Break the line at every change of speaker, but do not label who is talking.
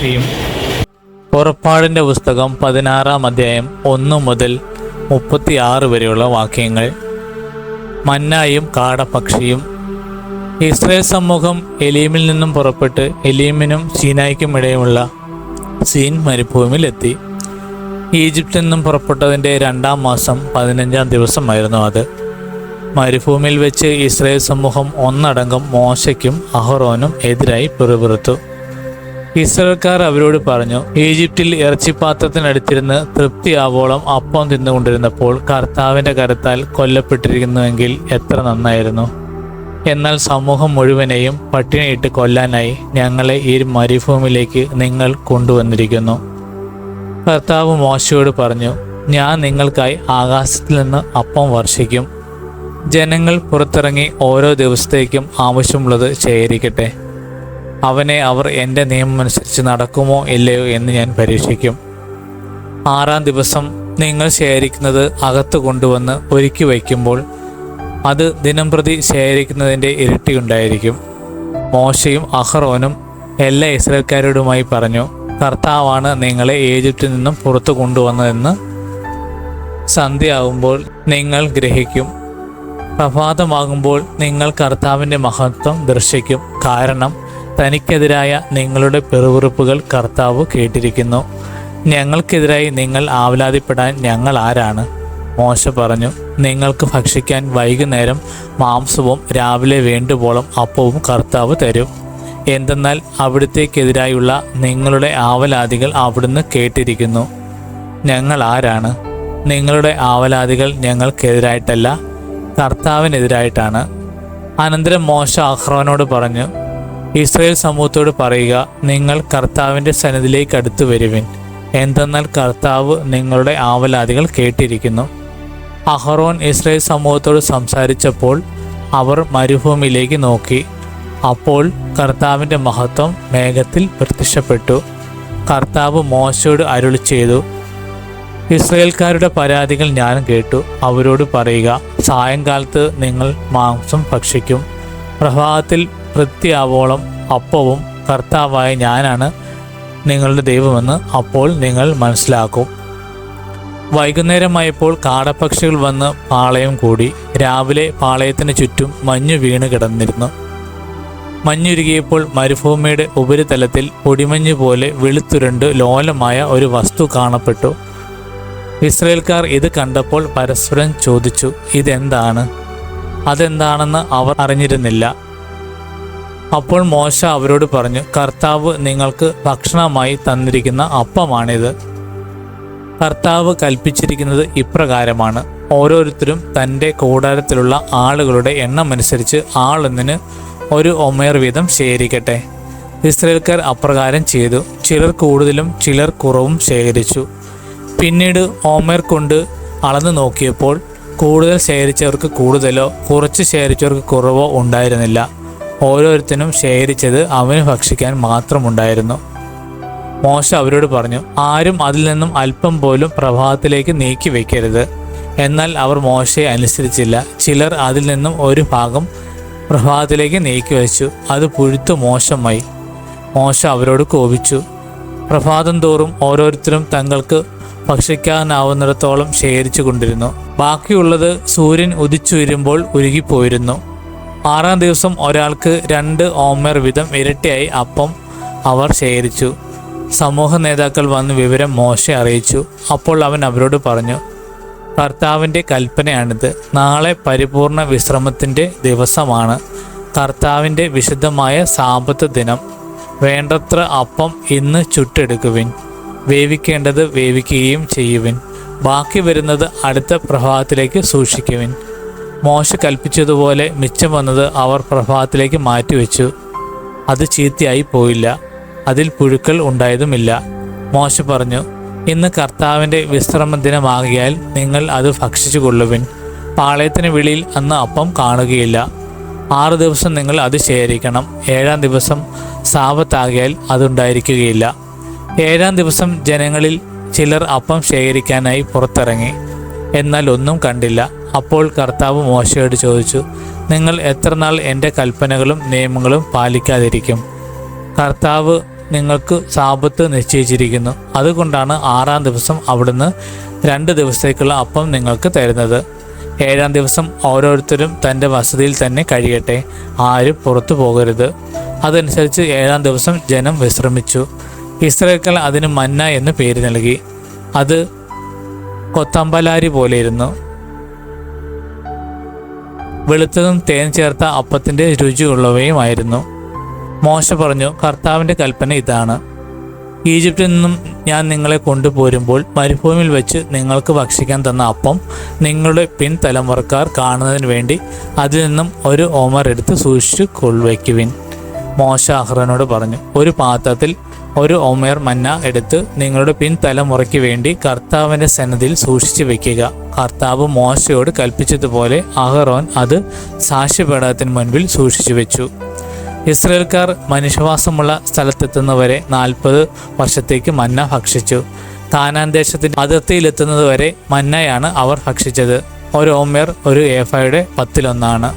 പക്ഷിയും. പുറപ്പാടിൻ്റെ പുസ്തകം 16-ാം അധ്യായം 1 മുതൽ 36 വരെയുള്ള വാക്യങ്ങൾ. മന്നായും കാടപ്പക്ഷിയും. ഇസ്രായേൽ സമൂഹം എലീമിൽ നിന്നും പുറപ്പെട്ട് എലീമിനും സീനായ്ക്കും ഇടയുമുള്ള സീൻ മരുഭൂമിയിലെത്തി. ഈജിപ്തിൽ നിന്നും പുറപ്പെട്ടതിൻ്റെ 2-ാം മാസം 15-ാം ദിവസമായിരുന്നു അത്. മരുഭൂമിയിൽ വെച്ച് ഇസ്രായേൽ സമൂഹം ഒന്നടങ്കം മോശയ്ക്കും അഹറോനും എതിരായി പിറുപിറുത്തു. ഇസ്രായേൽക്കാർ അവരോട് പറഞ്ഞു, ഈജിപ്തിൽ ഇറച്ചിപ്പാത്രത്തിനടുത്തിരുന്ന് തൃപ്തിയാവോളം അപ്പം തിന്നുകൊണ്ടിരുന്നപ്പോൾ കർത്താവിൻ്റെ കരത്താൽ കൊല്ലപ്പെട്ടിരിക്കുന്നുവെങ്കിൽ എത്ര നന്നായിരുന്നു. എന്നാൽ സമൂഹം മുഴുവനെയും പട്ടിണിയിട്ട് കൊല്ലാനായി ഞങ്ങളെ ഈ മരുഭൂമിയിലേക്ക് നിങ്ങൾ കൊണ്ടുവന്നിരിക്കുന്നു. കർത്താവ് മോശയോട് പറഞ്ഞു, ഞാൻ നിങ്ങൾക്കായി ആകാശത്തിൽ നിന്ന് അപ്പം വർഷിക്കും. ജനങ്ങൾ പുറത്തിറങ്ങി ഓരോ ദിവസത്തേക്കും ആവശ്യമുള്ളത് ശേഖരിക്കട്ടെ. അവനെ അവർ എൻ്റെ നിയമമനുസരിച്ച് നടക്കുമോ ഇല്ലയോ എന്ന് ഞാൻ പരീക്ഷിക്കും. 6-ാം ദിവസം നിങ്ങൾ ശേഖരിക്കുന്നത് അകത്ത് കൊണ്ടുവന്ന് ഒരുക്കി വയ്ക്കുമ്പോൾ അത് ദിനംപ്രതി ശേഖരിക്കുന്നതിൻ്റെ ഇരട്ടിയുണ്ടായിരിക്കും. മോശയും അഹറോനും എല്ലാ ഇസ്രായേൽക്കാരോടുമായി പറഞ്ഞു, കർത്താവാണ് നിങ്ങളെ ഈജിപ്തിൽ നിന്നും പുറത്തു കൊണ്ടുവന്നതെന്ന് സന്ധ്യയാകുമ്പോൾ നിങ്ങൾ ഗ്രഹിക്കും. പ്രഭാതമാകുമ്പോൾ നിങ്ങൾ കർത്താവിൻ്റെ മഹത്വം ദർശിക്കും. കാരണം തനിക്കെതിരായ നിങ്ങളുടെ പിറുപിറുപ്പുകൾ കർത്താവ് കേട്ടിരിക്കുന്നു. ഞങ്ങൾക്കെതിരായി നിങ്ങൾ ആവലാതിപ്പെടാൻ ഞങ്ങൾ ആരാണ്? മോശ പറഞ്ഞു, നിങ്ങൾക്ക് ഭക്ഷിക്കാൻ വൈകുന്നേരം മാംസവും രാവിലെ വേണ്ടുവോളം അപ്പവും കർത്താവ് തരും. എന്തെന്നാൽ അവിടുത്തേക്കെതിരായുള്ള നിങ്ങളുടെ ആവലാതികൾ അവിടുന്ന് കേട്ടിരിക്കുന്നു. ഞങ്ങൾ ആരാണ്? നിങ്ങളുടെ ആവലാതികൾ ഞങ്ങൾക്കെതിരായിട്ടല്ല, കർത്താവിനെതിരായിട്ടാണ്. അനന്തരം മോശ അഹ്റോനോട് പറഞ്ഞു, ഇസ്രായേൽ സമൂഹത്തോട് പറയുക, നിങ്ങൾ കർത്താവിൻ്റെ സന്നിധിയിലേക്ക് അടുത്തു വരുവിൻ. എന്തെന്നാൽ കർത്താവ് നിങ്ങളുടെ ആവലാതികൾ കേട്ടിരിക്കുന്നു. അഹറോൻ ഇസ്രായേൽ സമൂഹത്തോട് സംസാരിച്ചപ്പോൾ അവർ മരുഭൂമിയിലേക്ക് നോക്കി. അപ്പോൾ കർത്താവിൻ്റെ മഹത്വം മേഘത്തിൽ പ്രത്യക്ഷപ്പെട്ടു. കർത്താവ് മോശയോട് അരുളി ചെയ്തു, ഇസ്രായേൽക്കാരുടെ പരാതികൾ ഞാൻ കേട്ടു. അവരോട് പറയുക, സായങ്കാലത്ത് നിങ്ങൾ മാംസം ഭക്ഷിക്കും. പ്രഭാതത്തിൽ തൃപ്തിയാവോളം അപ്പവും കർത്താവായ ഞാനാണ് നിങ്ങളുടെ ദൈവമെന്ന് അപ്പോൾ നിങ്ങൾ മനസ്സിലാക്കും. വൈകുന്നേരമായപ്പോൾ കാടപ്പക്ഷികൾ വന്ന് പാളയം കൂടി. രാവിലെ പാളയത്തിന് ചുറ്റും മഞ്ഞു വീണ് കിടന്നിരുന്നു. മഞ്ഞുരുകിയപ്പോൾ മരുഭൂമിയുടെ ഉപരിതലത്തിൽ പൊടിമഞ്ഞ് പോലെ വെളുത്തുരുണ്ട് ലോലമായ ഒരു വസ്തു കാണപ്പെട്ടു. ഇസ്രായേൽക്കാർ ഇത് കണ്ടപ്പോൾ പരസ്പരം ചോദിച്ചു, ഇതെന്താണ്? അതെന്താണെന്ന് അവർ അറിഞ്ഞിരുന്നില്ല. അപ്പോൾ മോശ അവരോട് പറഞ്ഞു, കർത്താവ് നിങ്ങൾക്ക് ഭക്ഷണമായി തന്നിരിക്കുന്ന അപ്പമാണിത്. കർത്താവ് കൽപ്പിച്ചിരിക്കുന്നത് ഇപ്രകാരമാണ്, ഓരോരുത്തരും തൻ്റെ കൂടാരത്തിലുള്ള ആളുകളുടെ എണ്ണമനുസരിച്ച് ആളൊന്നിന് 1 ഓമർ വീതം ശേഖരിക്കട്ടെ. ഇസ്രായേൽക്കാർ അപ്രകാരം ചെയ്തു. ചിലർ കൂടുതലും ചിലർ കുറവും ശേഖരിച്ചു. പിന്നീട് ഓമർ കൊണ്ട് അളന്നു നോക്കിയപ്പോൾ കൂടുതൽ ശേഖരിച്ചവർക്ക് കൂടുതലോ കുറച്ച് ശേഖരിച്ചവർക്ക് കുറവോ ഉണ്ടായിരുന്നില്ല. ഓരോരുത്തരും ശേഖരിച്ചത് അവന് ഭക്ഷിക്കാൻ മാത്രമുണ്ടായിരുന്നു. മോശ അവരോട് പറഞ്ഞു, ആരും അതിൽ നിന്നും അല്പം പോലും പ്രഭാതത്തിലേക്ക് നീക്കി വയ്ക്കരുത്. എന്നാൽ അവർ മോശയെ അനുസരിച്ചില്ല. ചിലർ അതിൽ നിന്നും ഒരു ഭാഗം പ്രഭാതത്തിലേക്ക് നീക്കി വച്ചു. അത് പുഴുത്തു മോശമായി. മോശ അവരോട് കോപിച്ചു. പ്രഭാതം തോറും ഓരോരുത്തരും തങ്ങൾക്ക് ഭക്ഷിക്കാനാവുന്നിടത്തോളം ശേഖരിച്ചു കൊണ്ടിരുന്നു. ബാക്കിയുള്ളത് സൂര്യൻ ഉദിച്ചുയരുമ്പോൾ ഉരുകിപ്പോയിരുന്നു. 6-ാം ദിവസം ഒരാൾക്ക് 2 ഓമർ വീതം ഇരട്ടിയായി അപ്പം അവർ ശേഖരിച്ചു. സമൂഹ നേതാക്കൾ വന്ന് വിവരം മോശെ അറിയിച്ചു. അപ്പോൾ അവൻ അവരോട് പറഞ്ഞു, കർത്താവിൻ്റെ കൽപ്പനയാണിത്. നാളെ പരിപൂർണ വിശ്രമത്തിൻ്റെ ദിവസമാണ്, കർത്താവിൻ്റെ വിശുദ്ധമായ സാബത്ത് ദിനം. വേണ്ടത്ര അപ്പം ഇന്ന് ചുട്ടെടുക്കുവിൻ. വേവിക്കേണ്ടത് വേവിക്കുകയും ചെയ്യുവിൻ. ബാക്കി വരുന്നത് അടുത്ത പ്രഭാതത്തിലേക്ക് സൂക്ഷിക്കുവിൻ. മോശ കൽപ്പിച്ചതുപോലെ മിച്ചം വന്നത് അവർ പ്രഭാതത്തിലേക്ക് മാറ്റിവെച്ചു. അത് ചീത്തയായി പോയില്ല, അതിൽ പുഴുക്കൾ ഉണ്ടായതുമില്ല. മോശ പറഞ്ഞു, ഇന്ന് കർത്താവിൻ്റെ വിശ്രമ ദിനമാകിയാൽ നിങ്ങൾ അത് ഭക്ഷിച്ചു കൊള്ളുവിൻ. പാളയത്തിന് വെളിയിൽ അന്ന് അപ്പം കാണുകയില്ല. 6 ദിവസം നിങ്ങൾ അത് ശേഖരിക്കണം. 7-ാം ദിവസം സാബത്താകിയാൽ അതുണ്ടായിരിക്കുകയില്ല. 7-ാം ദിവസം ജനങ്ങളിൽ ചിലർ അപ്പം ശേഖരിക്കാനായി പുറത്തിറങ്ങി, എന്നാൽ ഒന്നും കണ്ടില്ല. അപ്പോൾ കർത്താവ് മോശയോട് ചോദിച്ചു, നിങ്ങൾ എത്ര നാൾ എൻ്റെ കൽപ്പനകളും നിയമങ്ങളും പാലിക്കാതിരിക്കും? കർത്താവ് നിങ്ങൾക്ക് സാബത്ത് നിശ്ചയിച്ചിരിക്കുന്നു. അതുകൊണ്ടാണ് 6-ാം ദിവസം അവിടുന്ന് 2 ദിവസത്തേക്കുള്ള അപ്പം നിങ്ങൾക്ക് തരുന്നത്. 7-ാം ദിവസം ഓരോരുത്തരും തൻ്റെ വസതിയിൽ തന്നെ കഴിയട്ടെ, ആരും പുറത്തു പോകരുത്. അതനുസരിച്ച് 7-ാം ദിവസം ജനം വിശ്രമിച്ചു. ഇസ്രായേൽക്കാർ അതിന് മന്ന എന്ന് പേര് നൽകി. അത് കൊത്തമ്പലാരി പോലെയിരുന്നു. വെളുത്തതും തേൻ ചേർത്ത അപ്പത്തിൻ്റെ രുചിയുള്ളവയുമായിരുന്നു. മോശ പറഞ്ഞു, കർത്താവിൻ്റെ കൽപ്പന ഇതാണ്: ഈജിപ്തിൽ നിന്നും ഞാൻ നിങ്ങളെ കൊണ്ടുപോരുമ്പോൾ മരുഭൂമിയിൽ വെച്ച് നിങ്ങൾക്ക് ഭക്ഷിക്കാൻ തന്ന അപ്പം നിങ്ങളുടെ പിൻതലമുറക്കാർ കാണുന്നതിന് വേണ്ടി അതിൽ നിന്നും ഒരു ഓമർ എടുത്ത് സൂക്ഷിച്ചു കൊള്ളുവയ്ക്കുവിൻ. മോശ അഹ്റോനോട് പറഞ്ഞു, ഒരു പാത്രത്തിൽ 1 ഓമർ മന്ന എടുത്ത് നിങ്ങളുടെ പിൻതലമുറയ്ക്ക് വേണ്ടി കർത്താവിൻ്റെ സന്നിധിയിൽ സൂക്ഷിച്ചു വെക്കുക. കർത്താവ് മോശയോട് കൽപ്പിച്ചതുപോലെ അഹ്റോൻ അത് സാക്ഷ്യപീഠത്തിന് മുൻപിൽ സൂക്ഷിച്ചു വെച്ചു. ഇസ്രായേൽക്കാർ മനുഷ്യവാസമുള്ള സ്ഥലത്തെത്തുന്നവരെ 40 വർഷത്തേക്ക് മന്ന ഭക്ഷിച്ചു. കാനാൻ ദേശത്തിൻ്റെ അതിർത്തിയിലെത്തുന്നതുവരെ മന്നയാണ് അവർ ഭക്ഷിച്ചത്. 1 ഓമർ 1 ഏഫയുടെ 10 1